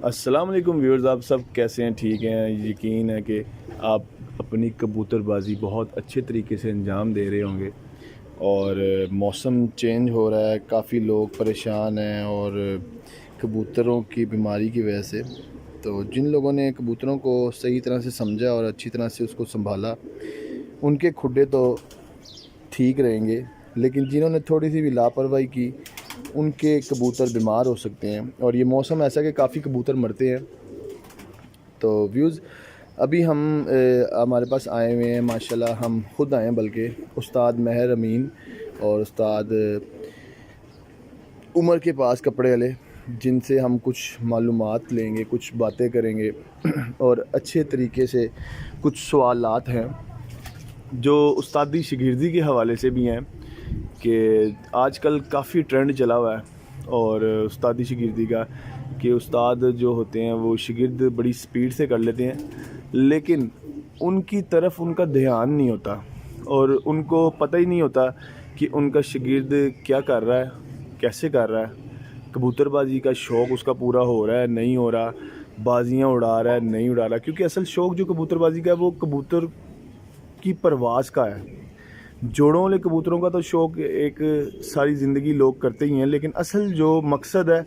अस्सलाम वालेकुम व्यूअर्स, आप सब कैसे हैं? ठीक हैं? यकीन है कि आप अपनी कबूतरबाजी बहुत अच्छे तरीके से अंजाम दे रहे होंगे। और मौसम चेंज हो रहा है, काफ़ी लोग परेशान हैं और कबूतरों की बीमारी की वजह से। तो जिन लोगों ने कबूतरों को सही तरह से समझा और अच्छी तरह से उसको संभाला, उनके खुडे तो ठीक रहेंगे, लेकिन जिन्होंने थोड़ी सी भी लापरवाही की, उनके कबूतर बीमार हो सकते हैं। और ये मौसम ऐसा कि काफ़ी कबूतर मरते हैं। तो व्यूज़ अभी हम हमारे पास आए हुए हैं, माशाल्लाह हम ख़ुद आए हैं, बल्कि उस्ताद महर अमीन और उस्ताद उमर के पास कपड़े वाले, जिनसे हम कुछ मालूमात लेंगे, कुछ बातें करेंगे और अच्छे तरीके से कुछ सवालात हैं जो उस्तादी शागिर्दी के हवाले से भी हैं कि आजकल काफ़ी ट्रेंड चला हुआ है और उस्तादी शागिर्दी का, कि उस्ताद जो होते हैं वो शागिर्द बड़ी स्पीड से कर लेते हैं, लेकिन उनकी तरफ उनका ध्यान नहीं होता और उनको पता ही नहीं होता कि उनका शागिर्द क्या कर रहा है, कैसे कर रहा है, कबूतरबाजी का शौक़ उसका पूरा हो रहा है, नहीं हो रहा, बाजियाँ उड़ा रहा है, नहीं उड़ा रहा। क्योंकि असल शौक़ जो कबूतरबाजी का है वो कबूतर की परवाज़ का है। जोड़ों वाले कबूतरों का तो शौक़ एक सारी ज़िंदगी लोग करते ही हैं, लेकिन असल जो मकसद है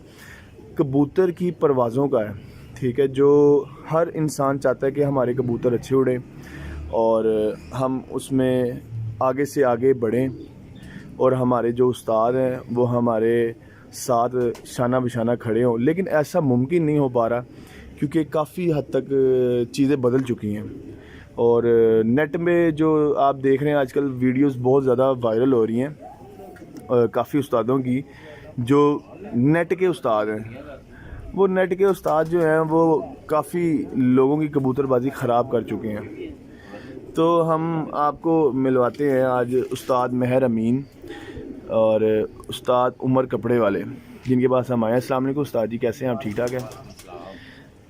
कबूतर की परवाज़ों का है, ठीक है। जो हर इंसान चाहता है कि हमारे कबूतर अच्छे उड़ें और हम उसमें आगे से आगे बढ़ें, और हमारे जो उस्ताद हैं वो हमारे साथ शाना बिशाना खड़े हों। लेकिन ऐसा मुमकिन नहीं हो पा रहा, क्योंकि काफ़ी हद तक चीज़ें बदल चुकी हैं। और नेट में जो आप देख रहे हैं आजकल वीडियोस बहुत ज़्यादा वायरल हो रही हैं काफ़ी उस्तादों की, जो नेट के उस्ताद हैं। वो नेट के उस्ताद जो हैं वो काफ़ी लोगों की कबूतरबाजी ख़राब कर चुके हैं। तो हम आपको मिलवाते हैं आज उस्ताद महर अमीन और उस्ताद उमर कपड़े वाले, जिनके पास हम आए हैं। अस्सलाम वालेकुम उस्ताद जी, कैसे हैं आप? ठीक ठाक हैं?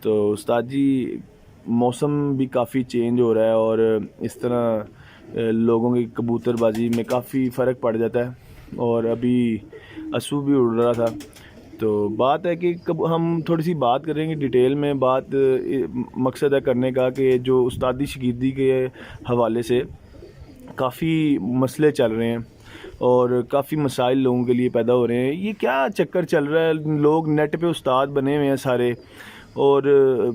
तो उस्ताद जी, मौसम भी काफ़ी चेंज हो रहा है और इस तरह लोगों की कबूतरबाजी में काफ़ी फ़र्क पड़ जाता है। और अभी असू भी उड़ रहा था, तो बात है कि कब हम थोड़ी सी बात करेंगे डिटेल में। मकसद है करने का कि जो उस्तादी शागिर्दी के हवाले से काफ़ी मसले चल रहे हैं और काफ़ी मसाइल लोगों के लिए पैदा हो रहे हैं। ये क्या चक्कर चल रहा है, लोग नेट पे उस्ताद बने हुए हैं सारे, और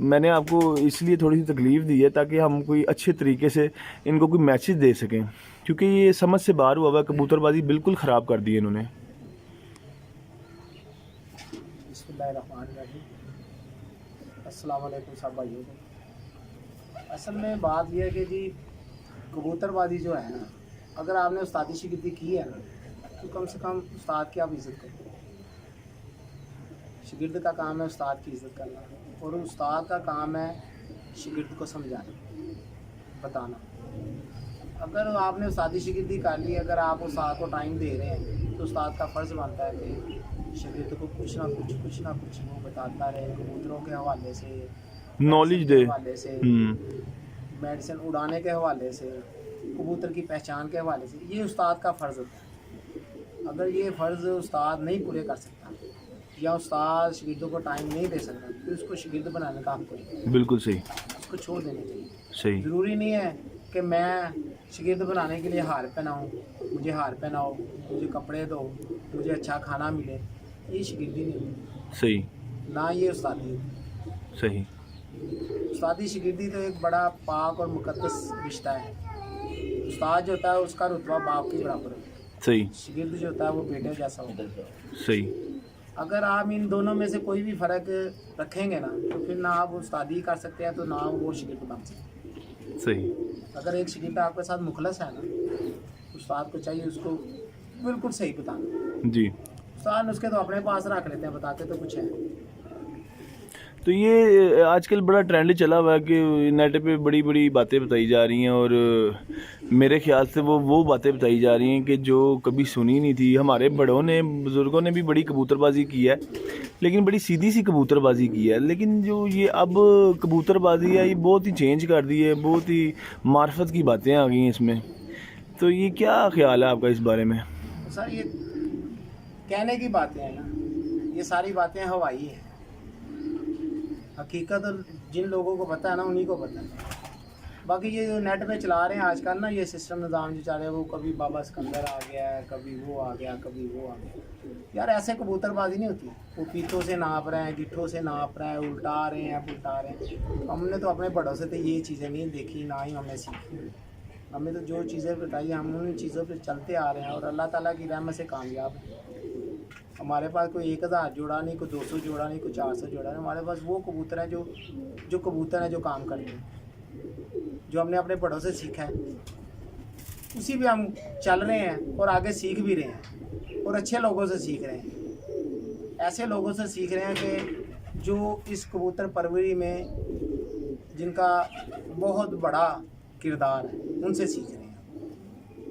मैंने आपको इसलिए थोड़ी सी तकलीफ़ दी है ताकि हम कोई अच्छे तरीके से इनको कोई मैसेज दे सकें, क्योंकि ये समझ से बाहर हुआ है। कबूतरबाजी बिल्कुल ख़राब कर दी है इन्होंने। अस्सलाम वालेकुम सब भाइयों को। असल में बात यह है कि जी कबूतरबाजी जो है ना, अगर आपने उस्तादी शागिर्दी की है ना, तो कम से कम उस्ताद की आप इज़्ज़त करो। शागिर्द का काम है उस्ताद की इज़्ज़त करना, और उस्ताद का काम है शागिर्द को समझाना, बताना। अगर आपने उस्तादी शागिर्दी कर ली, अगर आप उस्ताद को टाइम दे रहे हैं, तो उस्ताद का फ़र्ज़ बनता है कि शागिर्द को कुछ ना कुछ वो बताता रहे, कबूतरों के हवाले से, नॉलेज दे, हवाले से, मेडिसिन उड़ाने के हवाले से, कबूतर की पहचान के हवाले से। ये उस्ताद का फ़र्ज़ होता है। अगर ये फ़र्ज़ उस्ताद नहीं पूरे कर सकता या उस्ताद शागिर्दों को टाइम नहीं दे सकता, तो उसको शागिर्द बनाने का हक़ कोई। बिल्कुल सही, उसको छोड़ देना चाहिए। सही। ज़रूरी नहीं है कि मैं शागिर्द बनाने के लिए हार पहनाऊँ, मुझे हार पहनाओ, मुझे कपड़े दो, मुझे अच्छा खाना मिले। ये शागिर्दी नहीं होती, सही, ना ये उस्तादी होती। सही। उस्तादी शागिर्दी तो एक बड़ा पाक और मुक़द्दस रिश्ता है। उस्ताद जो होता है उसका रुतबा बाप के बराबर होता है, सही, शागिर्द जो होता है वो बेटे जैसा होता है। सही। अगर आप इन दोनों में से कोई भी फ़र्क रखेंगे ना, तो फिर ना आप उस्तादी कर सकते हैं, तो ना वो शागिर्द बन सकते। सही। अगर एक शागिर्द आपके साथ मुखलस है ना, उस्ताद को चाहिए उसको बिल्कुल सही बताना। जी। उस्ताद उसके तो अपने पास रख लेते हैं, बताते तो कुछ है। तो ये आजकल बड़ा ट्रेंड चला हुआ है कि नेट पे बड़ी बड़ी बातें बताई जा रही हैं, और मेरे ख्याल से वो बातें बताई जा रही हैं कि जो कभी सुनी नहीं थी। हमारे बड़ों ने, बुज़ुर्गों ने भी बड़ी कबूतरबाजी की है, लेकिन बड़ी सीधी सी कबूतरबाजी की है। लेकिन जो ये अब कबूतरबाजी है, ये बहुत ही चेंज कर दी है, बहुत ही मार्फत की बातें आ गई हैं इसमें। तो ये क्या ख्याल है आपका इस बारे में? सर ये कहने की बातें हैं ना, ये सारी बातें हवाई हैं। हकीकत जिन लोगों को पता है ना उन्हीं को पता है। बाकी ये जो नेट पे चला रहे हैं आजकल ना, ये सिस्टम निज़ाम जो चल रहे हैं, वो कभी बाबा सिकंदर आ गया है, कभी वो आ गया, कभी वो आ गया। यार ऐसे कबूतरबाजी नहीं होती। वो पीतों से नाप रहे हैं, गिट्ठों से नाप रहे हैं, उल्टा रहे हैं, पुलटा रहे हैं। हमने तो अपने बड़ों से तो ये चीज़ें नहीं देखी, ना ही हमने सीखी। हमें तो जो चीज़ें बताई हम उन चीज़ों पर चलते आ रहे हैं और अल्लाह ताला की रहमत से कामयाब हैं। हमारे पास कोई 1000 जोड़ा नहीं, कोई 200 जोड़ा नहीं, कोई 400 जोड़ा नहीं। हमारे पास वो कबूतर हैं जो कबूतर हैं जो काम करते हैं, जो हमने अपने बड़ों से सीखा है, उसी पे हम चल रहे हैं और आगे सीख भी रहे हैं और अच्छे लोगों से सीख रहे हैं। ऐसे लोगों से सीख रहे हैं कि जो इस कबूतर परवरी में जिनका बहुत बड़ा किरदार है, उनसे सीख रहे हैं।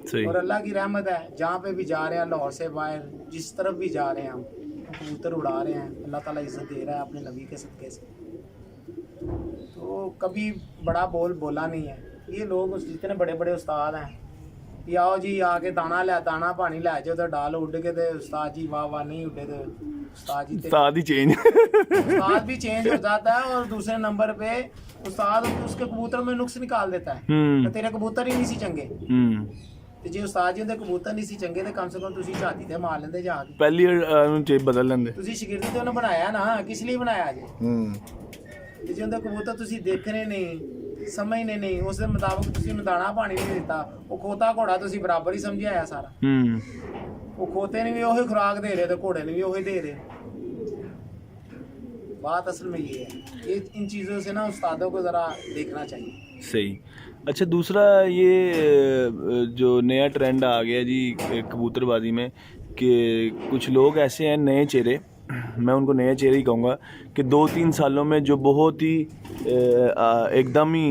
सही। और अल्लाह की रहमत है, जहाँ पे भी जा रहे हैं, लाहौर से बाहर जिस तरफ भी जा रहे हैं हम कबूतर उड़ा रहे हैं। अल्लाह ताला इज़्ज़त दे रहा है अपने नबी के सदक़े से। तो कभी बड़ा बोला नहीं है। ये लोग जितने बड़े बड़े उस्ताद हैं, ये आओ जी आके दाना पानी लै जाओ तो डाल उड़ के तो उस्ताद जी वाह वाह नहीं उड़े तो उस्ताद जी उस्ताद ही चेंज उस्ताद भी चेंज हो जाता है। और दूसरे नंबर पे उस्ताद उसके कबूतर में नुक्स निकाल देता है, तो तेरे कबूतर ही नहीं सी चंगे। ਤੇ ਜੇ ਉਸਤਾਦ ਜੀ ਦੇ ਕਬੂਤਰ ਨਹੀਂ ਸੀ ਚੰਗੇ ਤੇ ਕਮ ਸੇ ਕਮ ਤੁਸੀਂ ਝਾਤੀ ਤੇ ਮਾਰ ਲੈਂਦੇ ਜਾ ਕੇ, ਪਹਿਲੀ ਉਹਨੂੰ ਚੇਪ ਬਦਲ ਲੈਂਦੇ। ਤੁਸੀਂ ਸ਼ਾਗਿਰਦੀ ਤੇ ਉਹਨੇ ਬਣਾਇਆ ਨਾ, ਕਿਸ ਲਈ ਬਣਾਇਆ ਜੀ? ਤੇ ਜੇ ਉਹਦੇ ਕਬੂਤਰ ਤੁਸੀਂ ਦੇਖਣੇ ਨਹੀਂ, ਸਮਝਣੇ ਨਹੀਂ, ਉਸ ਦੇ ਮੁਤਾਬਕ ਤੁਸੀਂ ਉਹਨੂੰ ਦਾਣਾ ਪਾਣੀ ਨਹੀਂ ਦਿੱਤਾ, ਉਹ ਖੋਤਾ ਘੋੜਾ ਤੁਸੀਂ ਬਰਾਬਰ ਹੀ ਸਮਝਿਆ ਸਾਰਾ। ਉਹ ਖੋਤੇ ਨੇ ਵੀ ਉਹੀ ਖੁਰਾਕ ਦੇ ਰਹੇ ਤੇ ਘੋੜੇ ਨੇ ਵੀ ਉਹੀ ਦੇ ਰਹੇ। बात असल में ये है, ये इन चीज़ों से ना उस्तादों को ज़रा देखना चाहिए। सही। अच्छा, दूसरा ये जो नया ट्रेंड आ गया जी कबूतरबाजी में कि कुछ लोग ऐसे हैं नए चेहरे, मैं उनको नए चेहरे ही कहूँगा, कि 2-3 सालों में जो बहुत ही एकदम ही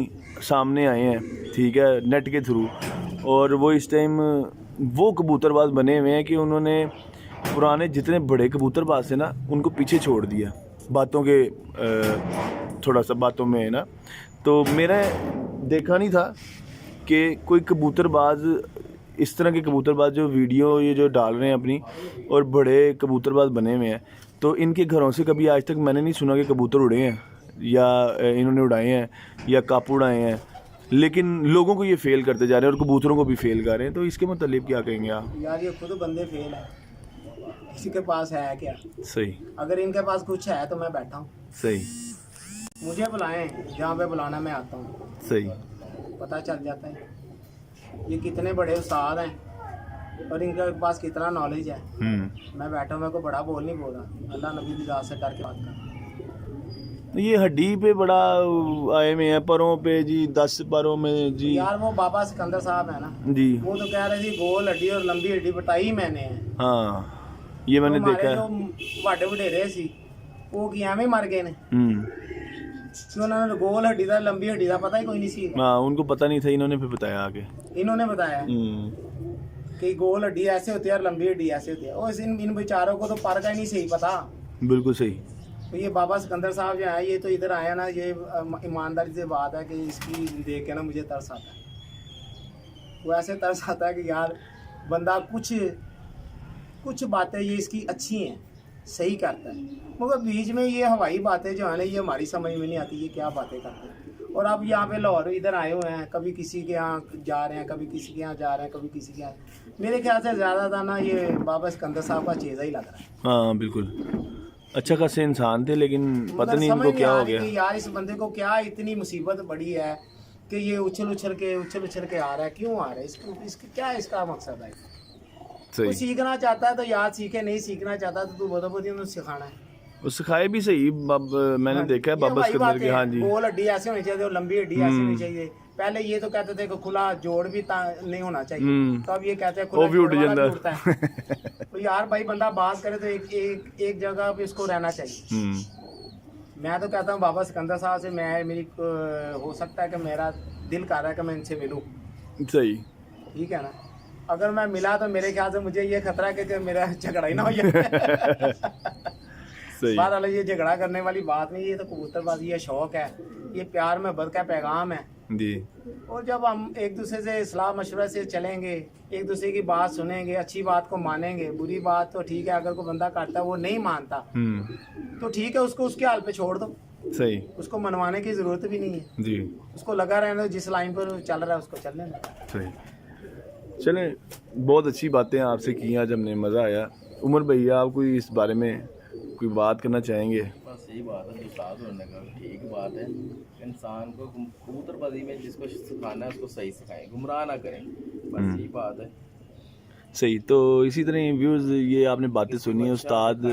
सामने आए हैं, ठीक है, नेट के थ्रू। और वो इस टाइम वो कबूतरबाज बने हुए हैं कि उन्होंने पुराने जितने बड़े कबूतरबाज थे ना उनको पीछे छोड़ दिया बातों के, थोड़ा सा बातों में है ना। तो मेरा देखा नहीं था कि कोई कबूतरबाज इस तरह के कबूतरबाज जो वीडियो ये जो डाल रहे हैं अपनी और बड़े कबूतरबाज बने हुए हैं, तो इनके घरों से कभी आज तक मैंने नहीं सुना कि कबूतर उड़े हैं या इन्होंने उड़ाए हैं या कापू उड़ाए हैं। लेकिन लोगों को ये फेल करते जा रहे हैं और कबूतरों को भी फेल कर रहे हैं। तो इसके मतलब क्या कहेंगे आप? यार ये खुद बंदे फेल है, किसी के पास है क्या? सही। अगर इनके पास कुछ है तो मैं बैठा हूँ। सही। मुझे बुलाएं, जहाँ पे बुलाना मैं आता हूँ। सही। पता चल जाता है ये कितने बड़े उस्ताद हैं और इनके पास कितना नॉलेज है। मैं बैठा हूँ, मेरे को बड़ा बोल नहीं बोल रहा, अल्लाह नबी की ज़ात से डर के बात कर। ये हड्डी पे बड़ा आए में है, परों पे जी, 10 परों में जी। यार वो बाबा सिकंदर साहब है ना जी, वो तो कह रहे थे गोल हड्डी और लंबी हड्डी बताई मैंने है। हाँ, ये मैंने देखा है। जो वाडे वडेरे सी वो कि एवें मर गए ने कि उन्होंने गोल हड्डी दा लंबी हड्डी दा पता ही कोई नहीं सी। हाँ, उनको पता नहीं था, इन्होंने फिर बताया आगे। इन्होंने बताया कि गोल हड्डी ऐसे होती है और लंबी हड्डी ऐसे होती है। और इन बेचारों को तो पर का ही नहीं सही पता। बिल्कुल सही। तो ये बाबा सिकंदर साहब जो है, ये तो इधर आया ना, ये ईमानदारी से बात है कि इसकी देख के ना मुझे तरस आता है। वो ऐसे तरस आता है कि यार बंदा कुछ बातें ये इसकी अच्छी हैं, सही करता है, मगर बीच में ये हवाई बातें जो है ना, ये हमारी समझ में नहीं आती, ये क्या बातें करते हैं। और अब यहाँ पे लाहौर इधर आए हुए हैं, कभी किसी के यहाँ जा रहे हैं, कभी किसी के यहाँ जा रहे हैं, कभी किसी के यहाँ। मेरे ख्याल से ज़्यादा ना ये बाबा सिकंदर साहब का चेज़ा ही लग रहा है। हाँ बिल्कुल, अच्छा खासे इंसान थे, लेकिन पता नहीं इनको क्या हो गया। यार इस बंदे को क्या इतनी मुसीबत बड़ी है कि ये उछल उछल के आ रहा है, क्यों आ रहा है? इसका क्या इसका मकसद है? वो सीखना चाहता है तो यार सीखे, नहीं सीखना चाहता तो तू बहुत सिखाना है। वो सिखाए भी सही। मैंने देखा है बाबा सिकंदर के। हाँ जी, गोल हड्डी ऐसे होनी चाहिए और लंबी हड्डी ऐसी होनी चाहिए। पहले ये तो कहते थे कि खुला जोड़ भी नहीं होना चाहिए, तो अब ये कहते हैं खुला जोड़ वाला उठता है। तो यार भाई बंदा बात करे तो एक जगह पे इसको रहना चाहिए। मैं तो कहता हूँ बाबा सिकंदर साहब से मेरी हो सकता है कि मेरा दिल कर रहा है कि मैं इनसे मिलूँ। सही, ठीक है ना? अगर मैं मिला तो मेरे ख्याल से मुझे ये खतरा है कि मेरा झगड़ा ही ना हो जाए। बात अलग, ये झगड़ा करने वाली बात नहीं, ये तो कबूतरबाजी है, शौक है, ये प्यार में बद का पैगाम है जी। और जब हम एक दूसरे से सलाह मशवरा से चलेंगे, एक दूसरे की बात सुनेंगे, अच्छी बात को मानेंगे, बुरी बात तो ठीक है, अगर कोई बंदा करता है वो नहीं मानता तो ठीक है, उसको उसके हाल पे छोड़ दो। सही उसको मनवाने की ज़रूरत भी नहीं है, जी, उसको लगा रहने दो, जिस लाइन पर चल रहा है उसको चलने दो। सही। चलें, बहुत अच्छी बातें आपसे की आज, हमने मज़ा आया। उमर भैया, आप कोई इस बारे में कोई बात करना चाहेंगे? बस यही बात है जो साथ होने का, ठीक बात है। इंसान को कबूतरबाजी में जिसको सिखाना है उसको सही सिखाएं, गुमराह ना करें, बस यही बात है। सही। तो इसी तरह व्यूज़, ये आपने बातें सुनी उस्ताद।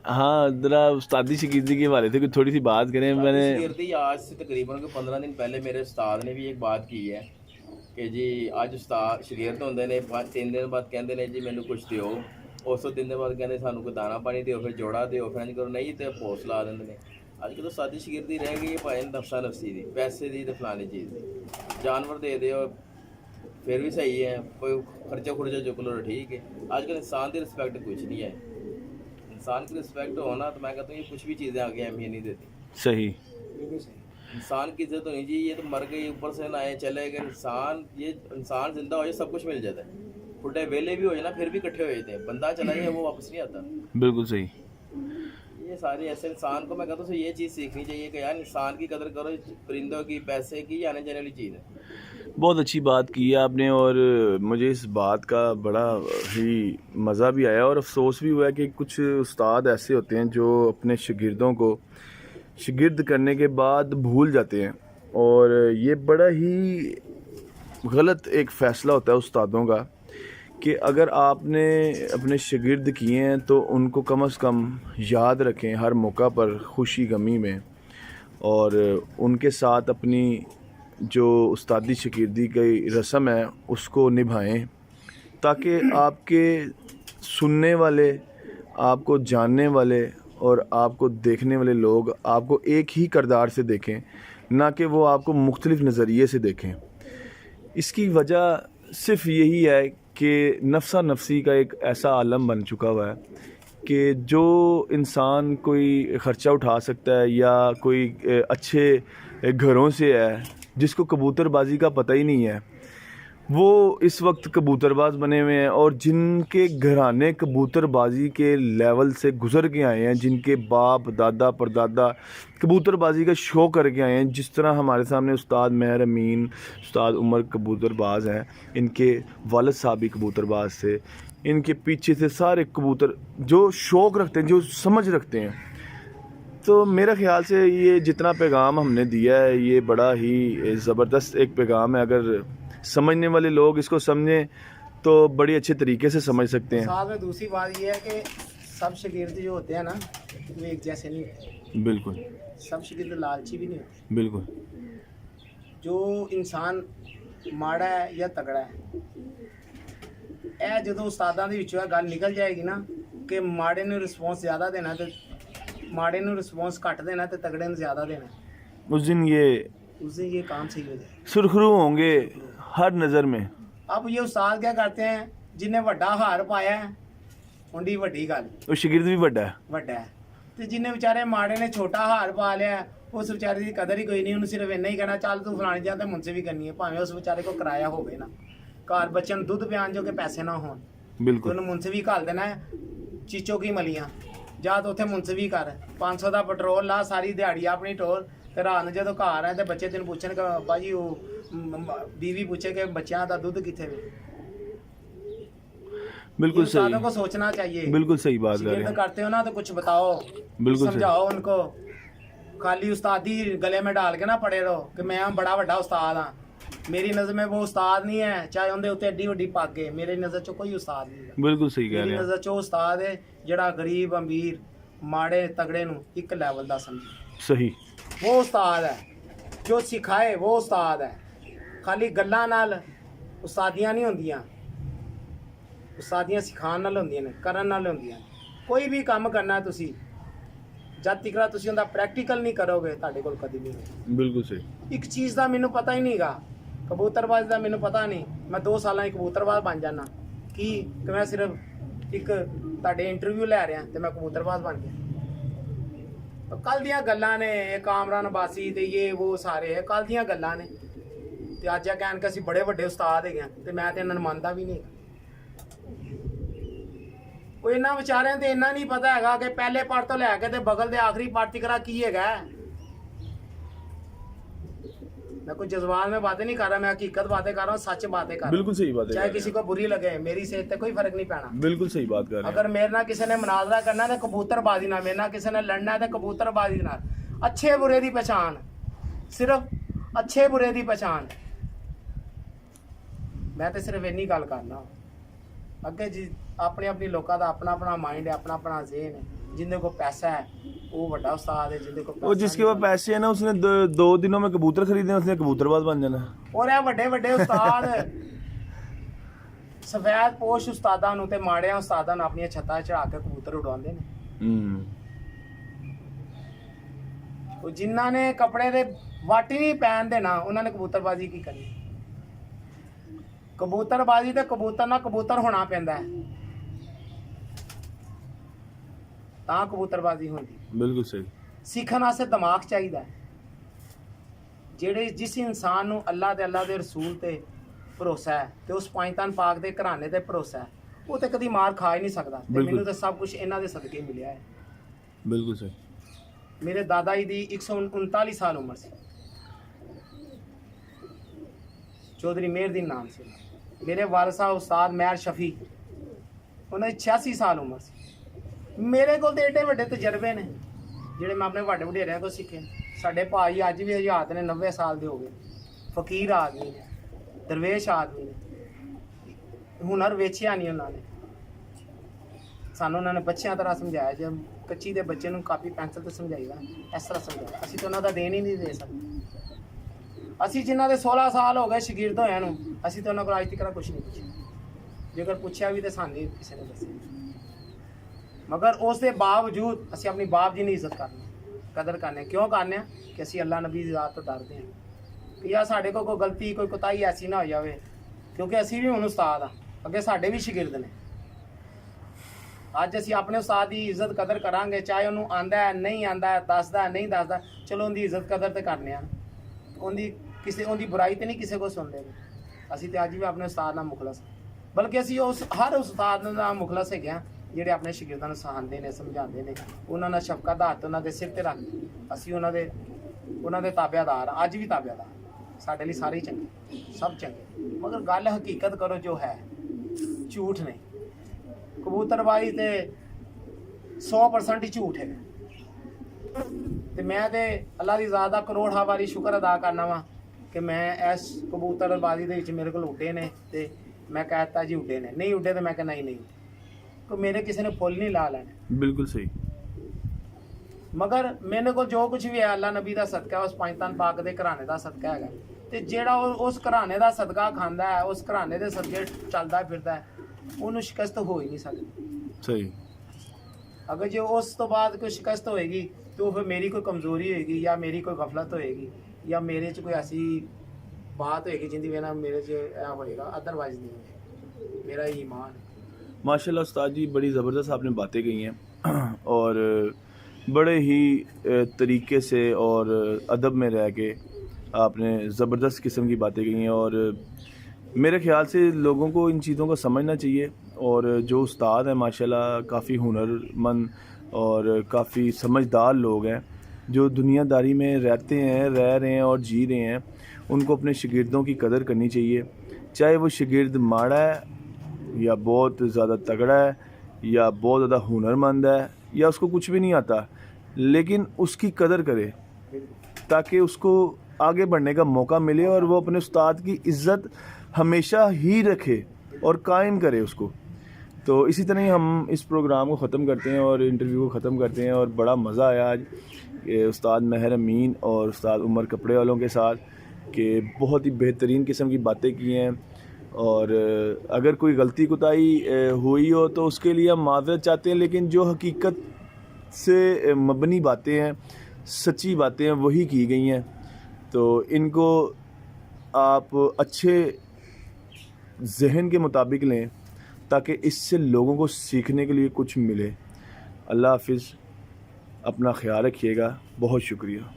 हाँ, ज़रा उस्तादी शिकीर्दी के हवाले से कोई थोड़ी सी बात करें। मैंने शागिर्दी आज से तकरीबन कोई 15 दिन पहले मेरे उस्ताद ने भी एक बात की है कि जी आज उस्ताद शागिर्द होंगे ने 3 दिन बाद कहते हैं जी मैंने कुछ दिओ, उस तो 3 दिन बाद कहते सानू कोई दाना पानी दिओ, फिर जोड़ा दिओ, फिर करो नहीं तो पोस्ट ला देंगे ने। अजकल तो सादी शागिर्दी रह गई है भाई नफसा नफसी दी, पैसे दी तो फलानी चीज़ दी, जानवर दे दो फिर भी सही है, कोई खर्चा खुर्चा चुक लो ठीक है। आजकल इंसान की रिस्पेक्ट कुछ नहीं है, इंसान की रिस्पेक्ट होना तो मैं कहता हूँ ये कुछ भी चीज़ें आगे अहमियत नहीं देती। सही। इंसान की इज्जत होनी चाहिए, ये तो मर गई ऊपर से ना आए चले गए, इंसान जिंदा हो जाए सब कुछ मिल जाता है, बुढ़े वेले भी हो जाए ना फिर भी इकट्ठे हो जाते हैं, बंदा चला जाए वो वापस नहीं आता। बिल्कुल सही। ये सारे ऐसे इंसान को मैं कहता हूँ ये चीज़ सीखनी चाहिए कि यार इंसान की कदर करो, परिंदों की, पैसे की, आने जाने वाली चीज़ है। बहुत अच्छी बात की है आपने, और मुझे इस बात का बड़ा ही मज़ा भी आया और अफसोस भी हुआ कि कुछ उस्ताद ऐसे होते हैं जो अपने शागिर्दों को शागिर्द करने के बाद भूल जाते हैं, और ये बड़ा ही गलत एक फ़ैसला होता है उस्तादों का कि अगर आपने अपने शागिर्द किए हैं तो उनको कम से कम याद रखें हर मौका पर, खुशी गमी में, और उनके साथ अपनी जो उस्तादी शागिर्दी की रस्म है उसको निभाएं, ताकि आपके सुनने वाले, आपको जानने वाले और आपको देखने वाले लोग आपको एक ही किरदार से देखें, ना कि वो आपको मुख्तलिफ़ नज़रिए से देखें। इसकी वजह सिर्फ़ यही है कि नफसा नफसी का एक ऐसा आलम बन चुका हुआ है कि जो इंसान कोई ख़र्चा उठा सकता है या कोई अच्छे घरों से है, जिसको कबूतरबाजी का पता ही नहीं है, वो इस वक्त कबूतरबाज बने हुए हैं, और जिनके घराने कबूतरबाजी के लेवल से गुज़र के आए हैं, जिनके बाप दादा परदादा कबूतरबाजी का शौक़ करके आए हैं, जिस तरह हमारे सामने उस्ताद मेहर अमीन, उस्ताद उमर कबूतरबाज हैं, इनके वालिद साहब भी कबूतरबाज थे, इनके पीछे से सारे कबूतर जो शौक़ रखते हैं, जो समझ रखते हैं। तो मेरा ख़्याल से ये जितना पैगाम हमने दिया है ये बड़ा ही ज़बरदस्त एक पैगाम है। अगर समझने वाले लोग इसको समझें तो बड़ी अच्छे तरीके से समझ सकते हैं। साथ में दूसरी बात ये है कि सब शागिर्द जो होते हैं ना वो एक जैसे नहीं होते। बिल्कुल। सब शागिर्द लालची भी नहीं होते। बिल्कुल। जो इंसान माड़ा है या तगड़ा है, ਇਹ ਜਦੋਂ ਉਸਤਾਦਾਂ ਦੇ ਵਿੱਚੋਂ ਇਹ ਗੱਲ ਨਿਕਲ ਜਾਏਗੀ ਨਾ ਕਿ ਮਾੜੇ ਨੂੰ ਰਿਸਪੌਂਸ ਜ਼ਿਆਦਾ ਦੇਣਾ ਤੇ माड़े ਨੂੰ रिस्पॉन्स घट देना तो तगड़े ਨੂੰ ज़्यादा देना, उस दिन ये काम सही हो जाए, सुरखरू होंगे हर नज़र में। अब ये उस्ताद क्या करते हैं, जिन्हें वड्डा हार पाया है उनकी वड्डी गल, वो शागिर्द भी वड्डा है, तो जिन्हें बेचारे माड़े ने छोटा हार पा लिया उस बेचारे की कदर ही कोई नहीं, उन्हें सिर्फ इन्ना ही कहना चल तू फलानी जा तो मुझसे भी करनी है, भावें उस बेचारे को किराया हो ना, घर बच्चों दुध पियान जो के पैसे ना हो, बिल्कुल उन्हें मुझसे भी घल देना है चीचो की मलियां जा तो उत्थे मुंसवी कर 500 का पेट्रोल ला, सारी दिहाड़ी अपनी टोल, ते रात जो घर है तो बच्चे तेन पूछन कि बाबा जी बीवी पूछे कि बच्चों का दुध कितने वे। बिल्कुल सही, को सोचना चाहिए। बिल्कुल सही बात कर रहे हैं। करते हो ना तो कुछ बताओ, बिल्कुल समझाओ उनको, खाली उस्तादी गले में डाल के ना पड़े रहो कि मैं बड़ा बड़ा उस्ताद हाँ, मेरी नज़र में वो उस्ताद नहीं है, चाहे उनके उत्ते एड्डी वड्डी पग है, मेरी नज़र च कोई उस्ताद नहीं है। बिल्कुल सही कह रहे मेरी हैं। नज़र च उस्ताद है ਜਿਹੜਾ गरीब अमीर माड़े तगड़े ਨੂੰ ਇੱਕ ਲੈਵਲ ਦਾ ਸਮਝੇ, सही। वो उस्ताद है जो सिखाए, वो उस्ताद है। खाली ਗੱਲਾਂ ਨਾਲ ਉਸਤਾਦੀਆਂ ਨਹੀਂ ਹੁੰਦੀਆਂ, ਉਸਤਾਦੀਆਂ ਸਿਖਾਉਣ ਨਾਲ ਹੁੰਦੀਆਂ ਨੇ, ਕਰਨ ਨਾਲ ਹੁੰਦੀਆਂ। ਕੋਈ ਵੀ ਕੰਮ ਕਰਨਾ ਤੁਸੀਂ ਜਦ ਤੱਕ ਤੁਸੀਂ ਉਹਦਾ ਪ੍ਰੈਕਟੀਕਲ ਨਹੀਂ ਕਰੋਗੇ ਤੁਹਾਡੇ ਕੋਲ ਕਦੀ ਨਹੀਂ ਹੋਏਗਾ। ਬਿਲਕੁਲ ਸਹੀ। ਇੱਕ ਚੀਜ਼ ਦਾ ਮੈਨੂੰ ਪਤਾ ਹੀ ਨਹੀਂਗਾ, ਕਬੂਤਰਬਾਜ਼ ਦਾ ਮੈਨੂੰ ਪਤਾ ਨਹੀਂ, ਮੈਂ 2 ਸਾਲਾਂ ਇੱਕ ਕਬੂਤਰਬਾਜ਼ ਬਣ ਜਾਣਾ ਕਿ ਮੈਂ ਸਿਰਫ ਇੱਕ ਤੁਹਾਡੇ ਇੰਟਰਵਿਊ ਲੈ ਰਿਹਾ ਤੇ ਮੈਂ ਕਬੂਤਰਬਾਜ਼ ਬਣ ਗਿਆ। ਕੱਲ ਦੀਆਂ ਗੱਲਾਂ ਨੇ, ਇਹ ਕਾਮਰਾਨ ਬਾਸੀ ਤੇ ਇਹ ਉਹ ਸਾਰੇ ਕੱਲ ਦੀਆਂ ਗੱਲਾਂ ਨੇ, ਤੇ ਅੱਜ ਆ ਕਹਿਣ ਕਿ ਅਸੀਂ ਬੜੇ ਵੱਡੇ ਉਸਤਾਦ ਹੈਗੇ ਤੇ ਮੈਂ ਤੇ ਇਹਨਾਂ ਨੂੰ ਮੰਨਦਾ ਵੀ ਨਹੀਂ। ਉਹ ਇਹਨਾਂ ਵਿਚਾਰਿਆਂ ਤੇ ਇੰਨਾ ਨਹੀਂ ਪਤਾ ਹੈਗਾ ਕਿ ਪਹਿਲੇ ਪੜ ਤੋਂ ਲੈ ਕੇ ਤੇ ਬਗਲ ਦੇ ਆਖਰੀ ਪੜ ਤੱਕ ਕੀ ਹੈਗਾ। मैं कोई जज्बात में बातें नहीं कर रहा, मैं हकीकत बातें कर रहा हूँ, सच बातें कर रहा हूँ। बिल्कुल सही बात है, चाहे किसी को बुरी लगे, मेरी सेहत पे कोई फर्क नहीं पैना। बिल्कुल सही बात कर रहे हैं। अगर मेरे ना किसी ने मुनाजरा करना है तो कबूतरबाजी ना, मेरे ना किसी ने लड़ना है तो कबूतरबाजी ना। अच्छे बुरे दी पहचान, सिर्फ अच्छे बुरे दी पहचान। मैं तो सिर्फ इन्नी गल करना। अगे जी अपने अपनी लोगों का अपना अपना माइंड है, अपना अपना ज़हन है। जिंदे को पैसा है वो बड़ा उस्ताद है, जिंदे को वो जिसके पास पैसे है ना उसने दो दिनों में कबूतर खरीदे, उसने कबूतरबाज बन जाना। और ਇਹ ਵੱਡੇ ਵੱਡੇ ਉਸਤਾਦ ਸਫੈਦ ਪੋਸ਼ ਉਸਤਾਦਾਂ ਨੂੰ ਤੇ ਮਾੜਿਆਂ ਉਸਤਾਦਾਂ ਨੂੰ ਆਪਣੀਆਂ ਛੱਤਾਂ ਚੜਾ ਕੇ ਕਬੂਤਰ ਉਡਾਉਂਦੇ ਨੇ। ਉਹ ਜਿਨ੍ਹਾਂ ਨੇ ਕੱਪੜੇ ਦੇ ਵਾਟੀ ਨਹੀਂ ਪਹਿਨ ਦੇਣਾ ਉਹਨਾਂ ਨੇ ਕਬੂਤਰਬਾਜ਼ੀ ਕੀ ਕਰਨੀ। ਕਬੂਤਰਬਾਜ਼ੀ ਤੇ ਕਬੂਤਰ ਨਾਲ ਕਬੂਤਰ ਹੋਣਾ ਪੈਂਦਾ ਹੈ ਤਾਂ ਕਬੂਤਰਬਾਜ਼ੀ ਹੁੰਦੀ। ਬਿਲਕੁਲ ਸਹੀ। ਸਿੱਖਣ ਵਾਸਤੇ ਦਿਮਾਗ ਚਾਹੀਦਾ ਹੈ। ਜਿਹੜੇ ਜਿਸ ਇਨਸਾਨ ਨੂੰ ਅੱਲਾ ਦੇ ਰਸੂਲ ਤੇ ਭਰੋਸਾ ਹੈ ਤੇ ਉਸ ਪੰਜਤਨ ਪਾਕ ਦੇ ਘਰਾਣੇ ਤੇ ਭਰੋਸਾ ਹੈ, ਉਹ ਤੇ ਕਦੀ ਮਾਰ ਖਾ ਹੀ ਨਹੀਂ ਸਕਦਾ। ਤੇ ਮੈਨੂੰ ਤਾਂ ਸਭ ਕੁਝ ਇਹਨਾਂ ਦੇ ਸਦਕੇ ਮਿਲਿਆ ਹੈ। ਬਿਲਕੁਲ ਸਹੀ। ਮੇਰੇ ਦਾਦਾ ਜੀ ਦੀ 139 ਸਾਲ ਉਮਰ ਸੀ, ਚੌਧਰੀ ਮੇਹਰਦੀਨ ਨਾਮ ਸੀ। ਮੇਰੇ ਵਾਲਿਦ ਸਾਹਿਬ ਉਸਤਾਦ ਮੈਰ ਸ਼ਫੀ, ਉਹਨਾਂ ਦੀ 86 ਸਾਲ ਉਮਰ ਸੀ। ਮੇਰੇ ਕੋਲ ਤੇ ਏਡੇ ਵੱਡੇ ਤਜਰਬੇ ਨੇ ਜਿਹੜੇ ਮੈਂ ਆਪਣੇ ਵੱਡੇ ਵਡੇਰਿਆਂ ਕੋਲ ਸਿੱਖੇ। ਸਾਡੇ ਭਾਈ ਅੱਜ ਵੀ ਹਜ਼ਾਤ ਨੇ, 90 ਸਾਲ ਦੇ ਹੋ ਗਏ, ਫਕੀਰ ਆਦਮੀ ਨੇ, ਦਰਵੇਸ਼ ਆਦਮੀ ਨੇ, ਹੁਨਰ ਵੇਚਿਆ ਨਹੀਂ ਉਹਨਾਂ ਨੇ। ਸਾਨੂੰ ਉਹਨਾਂ ਨੇ ਬੱਚਿਆਂ ਤਰ੍ਹਾਂ ਸਮਝਾਇਆ, ਜੇ ਕੱਚੀ ਦੇ ਬੱਚੇ ਨੂੰ ਕਾਪੀ ਪੈਨਸਲ ਤੇ ਸਮਝਾਈਦਾ ਇਸ ਤਰ੍ਹਾਂ ਸਮਝਾਇਆ। ਅਸੀਂ ਤਾਂ ਉਹਨਾਂ ਦਾ ਦੇਣ ਹੀ ਨਹੀਂ ਦੇ ਸਕਦੇ। ਅਸੀਂ ਜਿਨ੍ਹਾਂ ਦੇ 16 ਸਾਲ ਹੋ ਗਏ ਸ਼ਾਗਿਰਦ ਹੋਇਆਂ ਨੂੰ, ਅਸੀਂ ਤਾਂ ਉਹਨਾਂ ਕੋਲ ਅੱਜ ਤੱਕ ਕੁਛ ਨਹੀਂ ਪੁੱਛਿਆ। ਜੇਕਰ ਪੁੱਛਿਆ ਵੀ ਤਾਂ ਸਾਨੂੰ ਕਿਸੇ ਨੇ ਦੱਸਿਆ। मगर उसके बावजूद असी अपनी बाप जी की इज्जत करने, कदर करने। क्यों करने कि असी अल्लाह नबी की ज़ात तो डरते हैं कि यार साढ़े को कोई गलती कोई कोताही ऐसी ना हो जाए, क्योंकि असी भी हुण उस्ताद हाँ, अगे साढ़े भी शागिर्द ने। अज असी अपने उस्ताद की इज्जत कदर करांगे, चाहे उन्होंने आंदा है नहीं आंदा है, दसदा है नहीं दसदा, चलो उनकी इज्जत कदर तो करने, उनकी किसी उनकी बुराई तो नहीं किसी को सुनते। असी तो अज भी अपने उस्ताद नाल मुखलस, बल्कि असी उस हर उस्ताद नाल मुखलस है ਜਿਹੜੇ ਆਪਣੇ ਸ਼ਾਗਿਰਦਾਂ ਨੂੰ ਸਿਖਾਉਂਦੇ ਨੇ, ਸਮਝਾਉਂਦੇ ਨੇ, ਉਹਨਾਂ ਨਾਲ ਸ਼ਫਕਤ ਦਾ ਹੱਥ ਉਹਨਾਂ ਦੇ ਸਿਰ ਤੇ ਰੱਖ। ਅਸੀਂ ਉਹਨਾਂ ਦੇ ਤਾਬਿਆਦਾਰ, ਅੱਜ ਵੀ ਤਾਬਿਆਦਾਰ। ਸਾਡੇ ਲਈ ਸਾਰੇ ਚੰਗੇ, ਸਭ ਚੰਗੇ, ਮਗਰ ਗੱਲ ਹਕੀਕਤ ਕਰੋ ਜੋ ਹੈ, ਝੂਠ ਨਹੀਂ। ਕਬੂਤਰਬਾਜ਼ੀ ਤੇ 100% ਹੀ ਝੂਠ ਹੈ। ਤੇ ਮੈਂ ਤੇ ਅੱਲਾ ਦੀ ਜ਼ਾਤ ਦਾ ਕਰੋੜਾਂ ਵਾਰੀ ਸ਼ੁਕਰ ਅਦਾ ਕਰਨਾ ਵਾ ਕਿ ਮੈਂ ਇਸ ਕਬੂਤਰਬਾਜ਼ੀ ਦੇ ਵਿੱਚ ਮੇਰੇ ਕੋਲ ਉੱਡੇ ਨੇ ਤੇ ਮੈਂ ਕਹਿਤਾ ਜੀ ਉੱਡੇ ਨੇ, ਨਹੀਂ ਉੱਡੇ ਤੇ ਮੈਂ ਕਹਿੰਦਾ ਨਹੀਂ को मेरे किसी ने फुल नहीं ला लेने। बिल्कुल सही। मगर मेरे को जो कुछ भी है अल्लाह नबी का सदका, उस पंजतन पाक के घराने का सदका है। तो जेड़ा उस घराने का सदका खांदा है, उस घराने के सदके चलता फिरता है, उन्होंने शिकस्त हो ही नहीं सकती। सही। अगर जो उस तो बाद कोई शिकस्त होएगी तो फिर मेरी कोई कमज़ोरी होएगी या मेरी कोई गफलत होएगी या मेरे च कोई ऐसी बात होएगी जिंदी वजह नाल मेरे च होएगा, अदरवाइज नहीं होएगा। मेरा ईमान है। माशाल्लाह उस्ताद जी, बड़ी ज़बरदस्त आपने बातें कही हैं और बड़े ही तरीके से और अदब में रह के आपने ज़बरदस्त किस्म की बातें कही हैं। और मेरे ख़्याल से लोगों को इन चीज़ों को समझना चाहिए। और जो उस्ताद हैं माशाल्लाह काफ़ी हुनरमंद और काफ़ी समझदार लोग हैं, जो दुनियादारी में रहते हैं, रह रहे हैं और जी रहे हैं। उनको अपने शागिर्दों की कदर करनी चाहिए, चाहे वो शागिर्द माड़ा है या बहुत ज़्यादा तगड़ा है या बहुत ज़्यादा हुनरमंद है या उसको कुछ भी नहीं आता, लेकिन उसकी कदर करे ताकि उसको आगे बढ़ने का मौका मिले और वो अपने उस्ताद की इज़्ज़त हमेशा ही रखे और कायम करे उसको। तो इसी तरह ही हम इस प्रोग्राम को ख़त्म करते हैं और इंटरव्यू को ख़त्म करते हैं। और बड़ा मज़ा आया आज उस्ताद महर अमीन और उस्ताद उमर कपड़े वालों के साथ, कि बहुत ही बेहतरीन किस्म की बातें की हैं। और अगर कोई गलती कोताही हुई हो तो उसके लिए हम माज़रत चाहते हैं, लेकिन जो हकीकत से मबनी बातें हैं, सच्ची बातें हैं, वही की गई हैं। तो इनको आप अच्छे जहन के मुताबिक लें ताकि इससे लोगों को सीखने के लिए कुछ मिले। अल्लाह हाफिज़, अपना ख्याल रखिएगा। बहुत शुक्रिया।